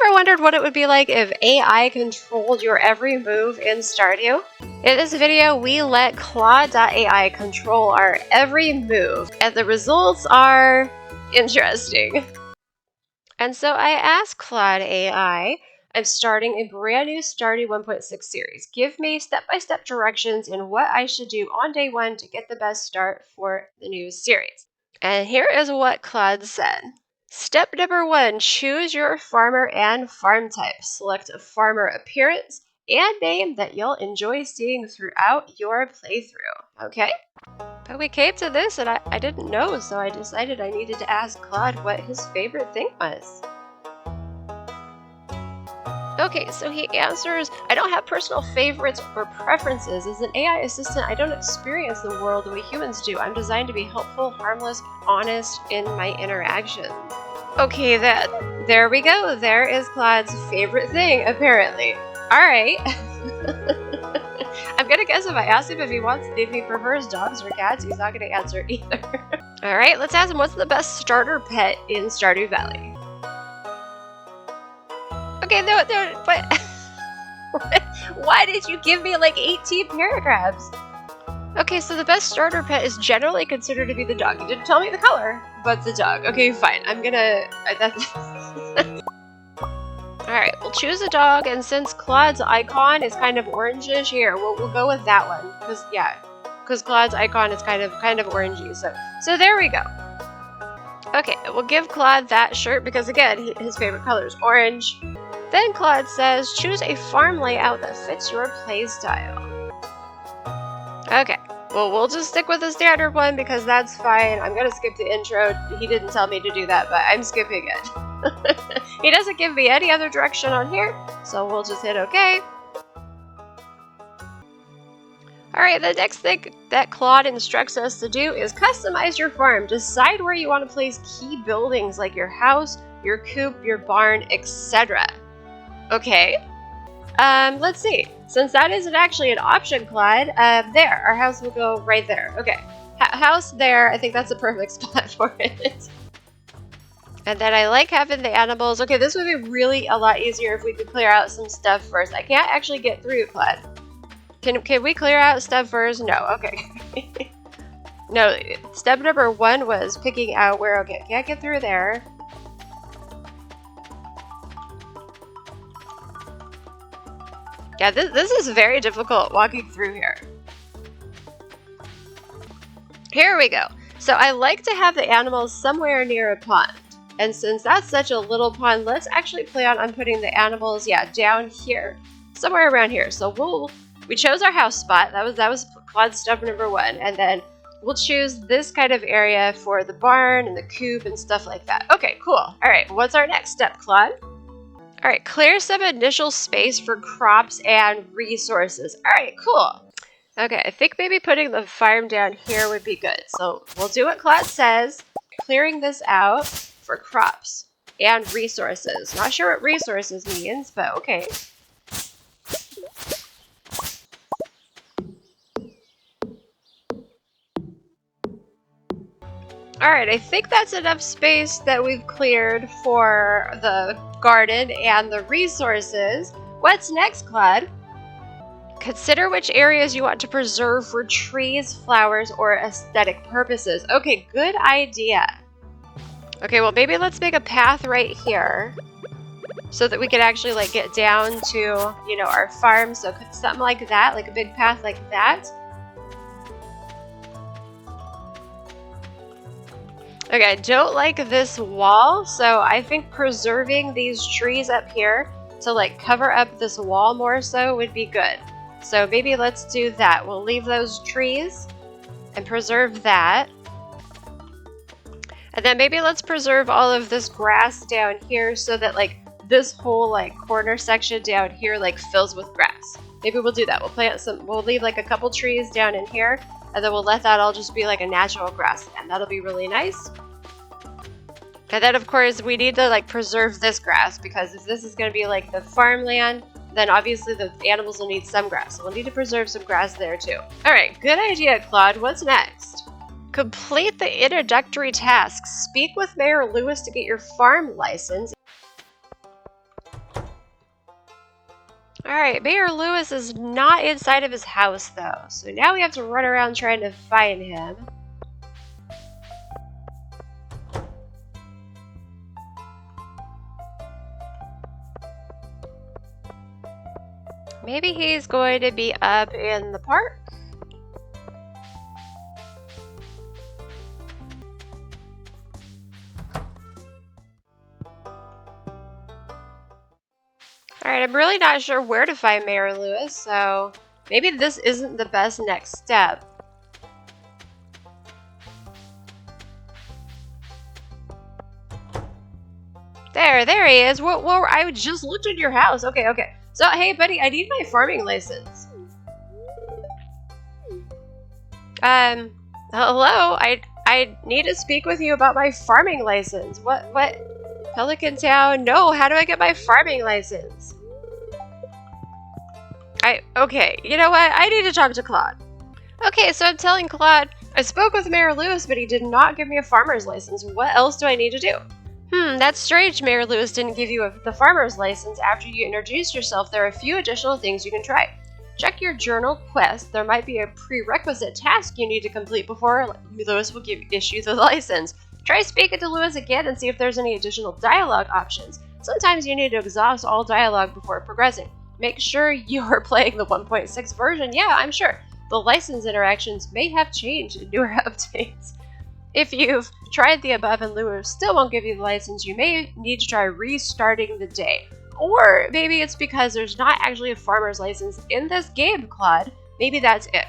ever wondered what it would be like if AI controlled your every move in Stardew? In this video, we let claude.ai control our every move, and the results are interesting. And so I asked Claude AI, I'm starting a brand new Stardew 1.6 series. Give me step-by-step directions in what I should do on day one to get the best start for the new series. And here is what Claude said. Step number 1, choose your farmer and farm type. Select a farmer appearance and name that you'll enjoy seeing throughout your playthrough. Okay? But we came to this and I didn't know, so I decided I needed to ask Claude what his favorite thing was. Okay, so he answers, I don't have personal favorites or preferences. As an AI assistant, I don't experience the world the way humans do. I'm designed to be helpful, harmless, honest in my interactions. Okay then, there we go. There is Claude's favorite thing, apparently. Alright. I'm gonna guess if I ask him if he prefers dogs or cats, he's not gonna answer either. Alright, let's ask him what's the best starter pet in Stardew Valley. Okay, no, but why did you give me like 18 paragraphs? Okay, so the best starter pet is generally considered to be the dog. You didn't tell me the color, but the dog. Okay, fine. I'm gonna... Alright, we'll choose a dog, and since Claude's icon is kind of orangish, here, we'll go with that one. Because Claude's icon is kind of orangey, so there we go. Okay, we'll give Claude that shirt because, again, his favorite color is orange. Then Claude says, choose a farm layout that fits your playstyle. Okay, well, we'll just stick with the standard one because that's fine. I'm gonna skip the intro. He didn't tell me to do that, but I'm skipping it. He doesn't give me any other direction on here, so we'll just hit OK. Alright, the next thing that Claude instructs us to do is customize your farm. Decide where you want to place key buildings like your house, your coop, your barn, etc. Okay, let's see. Since that isn't actually an option, Claude, there, our house will go right there. Okay, house there, I think that's a perfect spot for it. And then I like having the animals. Okay, this would be really a lot easier if we could clear out some stuff first. I can't actually get through, Claude. Can we clear out stuff first? No, okay. No, step number 1 was picking out where, okay, can't get through there. Yeah, this is very difficult walking through here. Here we go. So I like to have the animals somewhere near a pond. And since that's such a little pond, let's actually plan on putting the animals, yeah, down here. Somewhere around here. So we chose our house spot. That was Claude's step number 1. And then we'll choose this kind of area for the barn and the coop and stuff like that. Okay, cool. All right, what's our next step, Claude? All right, clear some initial space for crops and resources. All right, cool. Okay, I think maybe putting the farm down here would be good. So we'll do what Claude says, clearing this out for crops and resources. Not sure what resources means, but okay. Alright, I think that's enough space that we've cleared for the garden and the resources. What's next, Claude? Consider which areas you want to preserve for trees, flowers, or aesthetic purposes. Okay, good idea. Okay, well maybe let's make a path right here so that we can actually like get down to, you know, our farm. So something like that, like a big path like that. Okay, I don't like this wall, so I think preserving these trees up here to like cover up this wall more so would be good. So maybe let's do that. We'll leave those trees and preserve that. And then maybe let's preserve all of this grass down here so that like this whole like corner section down here like fills with grass. Maybe we'll do that. We'll leave like a couple trees down in here, and then we'll let that all just be like a natural grassland. That'll be really nice. And then of course we need to like preserve this grass because if this is going to be like the farmland, then obviously the animals will need some grass. So we'll need to preserve some grass there too. Alright, good idea, Claude. What's next? Complete the introductory tasks. Speak with Mayor Lewis to get your farm license. Alright, Mayor Lewis is not inside of his house though, so now we have to run around trying to find him. Maybe he's going to be up in the park? Alright, I'm really not sure where to find Mayor Lewis, so maybe this isn't the best next step. There he is. Well, I just looked at your house. Okay. So, hey buddy, I need my farming license. Hello? I need to speak with you about my farming license. What? Pelican Town? No, how do I get my farming license? Okay, you know what? I need to talk to Claude. Okay, so I'm telling Claude, I spoke with Mayor Lewis, but he did not give me a farmer's license. What else do I need to do? That's strange. Mayor Lewis didn't give you the farmer's license after you introduced yourself. There are a few additional things you can try. Check your journal quest. There might be a prerequisite task you need to complete before Lewis will issue the license. Try speaking to Lewis again and see if there's any additional dialogue options. Sometimes you need to exhaust all dialogue before progressing. Make sure you're playing the 1.6 version. Yeah, I'm sure. The license interactions may have changed in newer updates. If you've tried the above and Lewis still won't give you the license, you may need to try restarting the day. Or maybe it's because there's not actually a farmer's license in this game, Claude. Maybe that's it.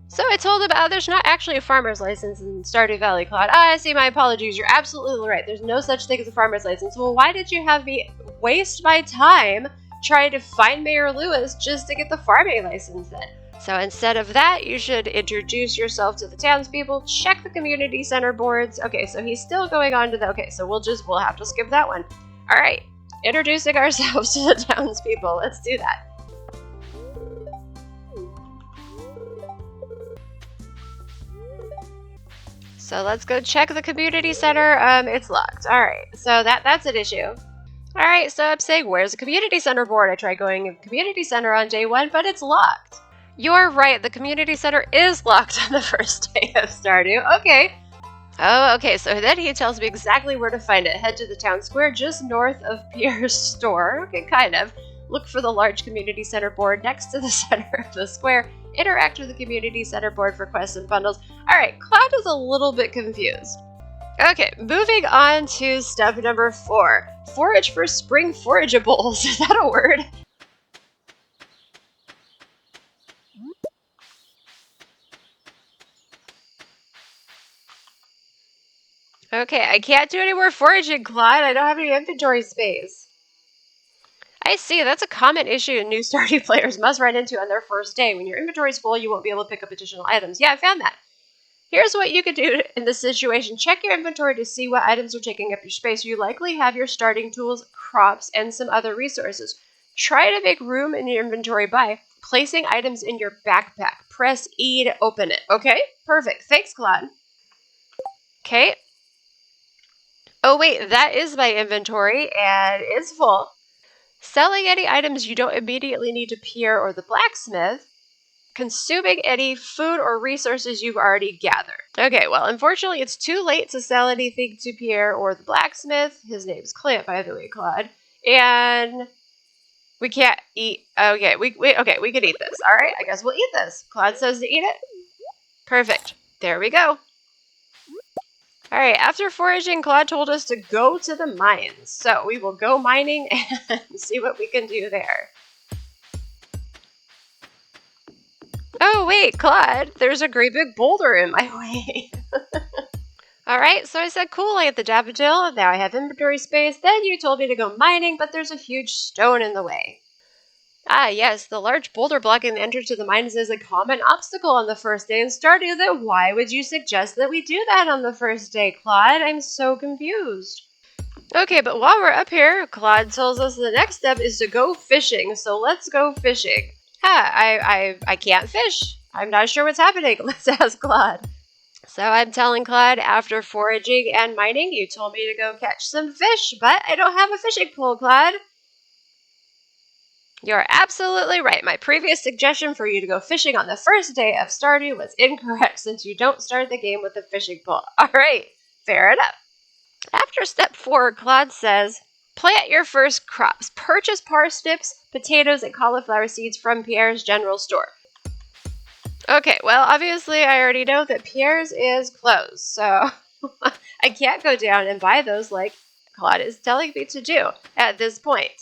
So I told him, there's not actually a farmer's license in Stardew Valley, Claude. I see, my apologies. You're absolutely right. There's no such thing as a farmer's license. Well, why did you have me waste my time trying to find Mayor Lewis just to get the farming license then? So instead of that, you should introduce yourself to the townspeople, check the community center boards. Okay, so he's still going on to the, okay, so we'll have to skip that one. All right, introducing ourselves to the townspeople. Let's do that. So let's go check the community center. It's locked. All right, so that's an issue. All right, so I'm saying, where's the community center board? I tried going to the community center on day 1, but it's locked. You're right, the community center is locked on the first day of Stardew. Okay. Oh, okay, so then he tells me exactly where to find it. Head to the town square just north of Pierre's store. Okay, kind of. Look for the large community center board next to the center of the square. Interact with the community center board for quests and bundles. Alright, Cloud is a little bit confused. Okay, moving on to step number 4. Forage for spring forageables. Is that a word? Okay, I can't do any more foraging, Clyde. I don't have any inventory space. I see, that's a common issue new Stardew players must run into on their first day. When your inventory is full, you won't be able to pick up additional items. Yeah, I found that. Here's what you can do in this situation. Check your inventory to see what items are taking up your space. You likely have your starting tools, crops, and some other resources. Try to make room in your inventory by placing items in your backpack. Press E to open it. Okay? Perfect. Thanks, Claude. Okay. Oh wait, that is my inventory, and it's full. Selling any items you don't immediately need to Pierre or the blacksmith. Consuming any food or resources you've already gathered. Okay, well, unfortunately, it's too late to sell anything to Pierre or the blacksmith. His name's Clint, by the way, Claude. And we can't eat. Okay, we can eat this. All right, I guess we'll eat this. Claude says to eat it. Perfect. There we go. All right, after foraging, Claude told us to go to the mines. So we will go mining and see what we can do there. Oh, wait, Claude, there's a great big boulder in my way. All right, so I said, cool, I get the daffodil. Now I have inventory space. Then you told me to go mining, but there's a huge stone in the way. Ah, yes, the large boulder blocking the entrance to the mines is a common obstacle on the first day in Stardew. Then why would you suggest that we do that on the first day, Claude? I'm so confused. Okay, but while we're up here, Claude tells us the next step is to go fishing. So let's go fishing. I can't fish. I'm not sure what's happening. Let's ask Claude. So I'm telling Claude, after foraging and mining, you told me to go catch some fish, but I don't have a fishing pole, Claude. You're absolutely right. My previous suggestion for you to go fishing on the first day of Stardew was incorrect since you don't start the game with a fishing pole. All right, fair enough. After step 4, Claude says, plant your first crops. Purchase parsnips, potatoes, and cauliflower seeds from Pierre's general store. Okay, well, obviously I already know that Pierre's is closed, so I can't go down and buy those like Claude is telling me to do at this point.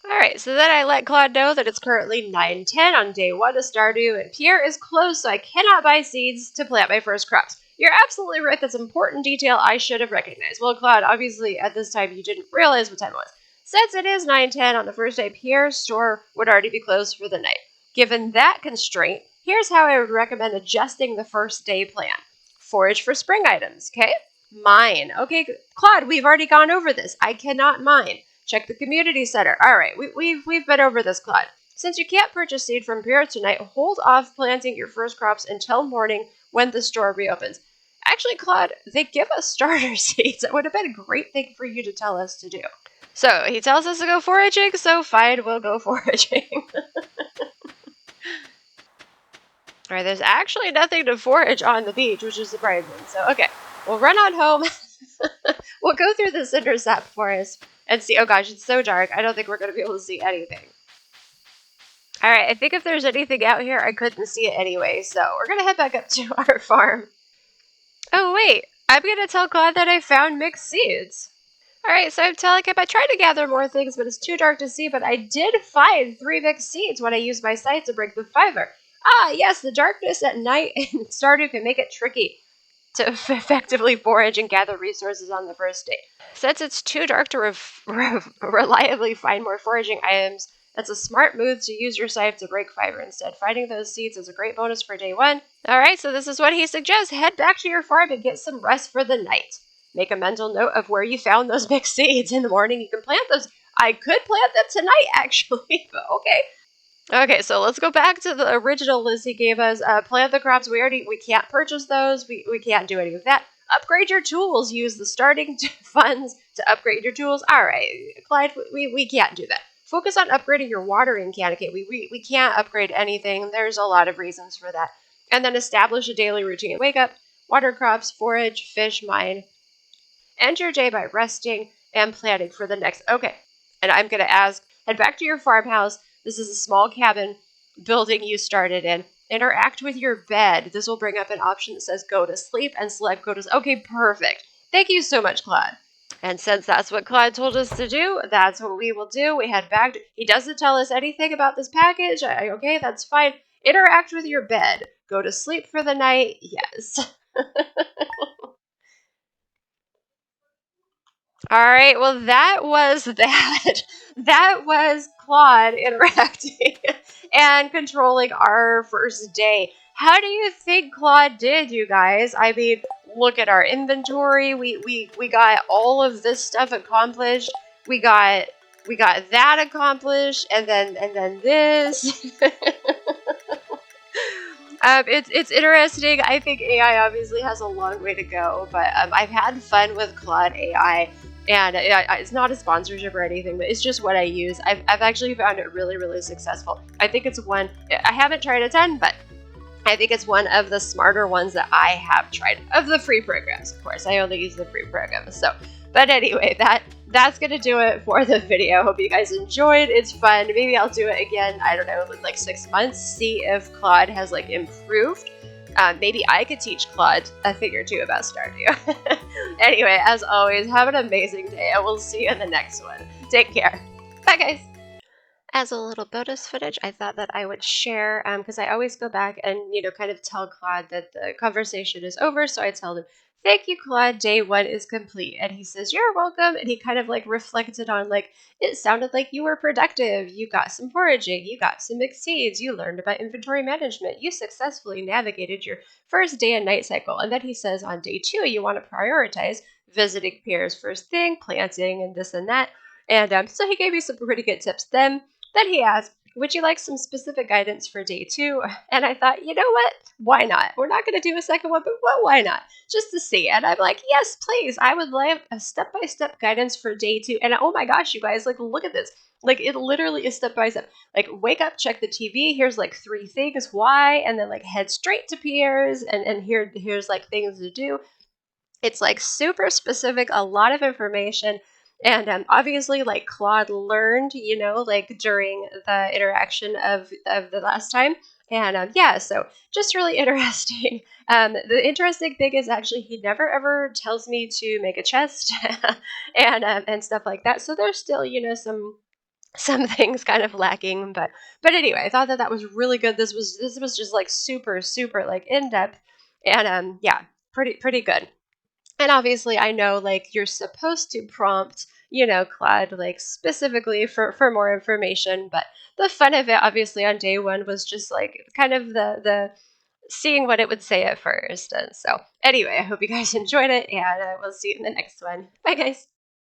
Alright, so then I let Claude know that it's currently 9:10 on day 1 of Stardew, and Pierre is closed, so I cannot buy seeds to plant my first crops. You're absolutely right, that's an important detail I should have recognized. Well, Claude, obviously at this time you didn't realize what time it was. Since it is 9:10 on the first day, Pierre's store would already be closed for the night. Given that constraint, here's how I would recommend adjusting the first day plan. Forage for spring items, okay? Mine. Okay, Claude, we've already gone over this. I cannot mine. Check the community center. All right, we've been over this, Claude. Since you can't purchase seed from Pierre tonight, hold off planting your first crops until morning when the store reopens. Actually, Claude, they give us starter seeds. It would have been a great thing for you to tell us to do. So he tells us to go foraging, so fine, we'll go foraging. All right, there's actually nothing to forage on the beach, which is surprising. So, okay, we'll run on home. We'll go through the cinder sap forest and see. Oh gosh, it's so dark. I don't think we're going to be able to see anything. All right, I think if there's anything out here, I couldn't see it anyway. So we're going to head back up to our farm. Oh, wait. I'm going to tell Claude that I found mixed seeds. All right, so I'm telling him I tried to gather more things, but it's too dark to see. But I did find 3 mixed seeds when I used my sight to break the fiber. Ah, yes, the darkness at night in Stardew can make it tricky to effectively forage and gather resources on the first day. Since it's too dark to reliably find more foraging items, it's a smart move to use your scythe to break fiber instead. Finding those seeds is a great bonus for day 1. Alright, so this is what he suggests. Head back to your farm and get some rest for the night. Make a mental note of where you found those mixed seeds. In the morning, you can plant those. I could plant them tonight, actually, but okay. Okay, so let's go back to the original list he gave us. Plant the crops. We can't purchase those. We can't do any of that. Upgrade your tools. Use the starting funds to upgrade your tools. All right, Clyde, we can't do that. Focus on upgrading your watering can. Okay, we can't upgrade anything. There's a lot of reasons for that. And then establish a daily routine. Wake up, water crops, forage, fish, mine. End your day by resting and planning for the next. Okay, and I'm going to ask, head back to your farmhouse. This is a small cabin building you started in. Interact with your bed. This will bring up an option that says go to sleep and select go to sleep. Okay, perfect. Thank you so much, Claude. And since that's what Claude told us to do, that's what we will do. We head back. He doesn't tell us anything about this package. Okay, that's fine. Interact with your bed. Go to sleep for the night. Yes. All right, well, that was that. That was Claude interacting and controlling our first day. How do you think Claude did, you guys? I mean, look at our inventory. We got all of this stuff accomplished. We got that accomplished, and then this. It's interesting. I think AI obviously has a long way to go, but I've had fun with Claude AI, and it's not a sponsorship or anything, but it's just what I use. I've actually found it really, really successful. I think it's one, I haven't tried a ton, but I think it's one of the smarter ones that I have tried. Of the free programs, of course. I only use the free programs. So, but anyway, that's going to do it for the video. Hope you guys enjoyed. It's fun. Maybe I'll do it again, I don't know, in like 6 months. See if Claude has like improved. Maybe I could teach Claude a thing or two about Stardew. Anyway, as always, have an amazing day. And we'll see you in the next one. Take care. Bye, guys. As a little bonus footage, I thought that I would share, because I always go back and, kind of tell Claude that the conversation is over. So I tell him, thank you, Claude, day 1 is complete. And he says, you're welcome. And he kind of like reflected on like, it sounded like you were productive. You got some foraging. You got some mixed seeds. You learned about inventory management. You successfully navigated your first day and night cycle. And then he says on day 2, you want to prioritize visiting peers first thing, planting, and this and that. And so he gave me some pretty good tips. Then he asked, would you like some specific guidance for day 2? And I thought, you know what? Why not? We're not going to do a second one, but why not? Just to see. And I'm like, yes, please. I would like a step-by-step guidance for day 2. And oh my gosh, you guys, like, look at this. Like, it literally is step-by-step. Like, wake up, check the TV. Here's like 3 things. Why? And then like head straight to peers. And here's like things to do. It's like super specific, a lot of information. And obviously, like Claude learned, like during the interaction of the last time. And yeah, so just really interesting. The interesting thing is actually he never ever tells me to make a chest and stuff like that. So there's still, some things kind of lacking, but anyway, I thought that was really good. This was just like super like in depth, and yeah, pretty good. And obviously, I know like you're supposed to prompt, Claude like specifically for more information, but the fun of it, obviously, on day 1 was just like kind of the seeing what it would say at first. And so, anyway, I hope you guys enjoyed it, and we'll see you in the next one. Bye, guys.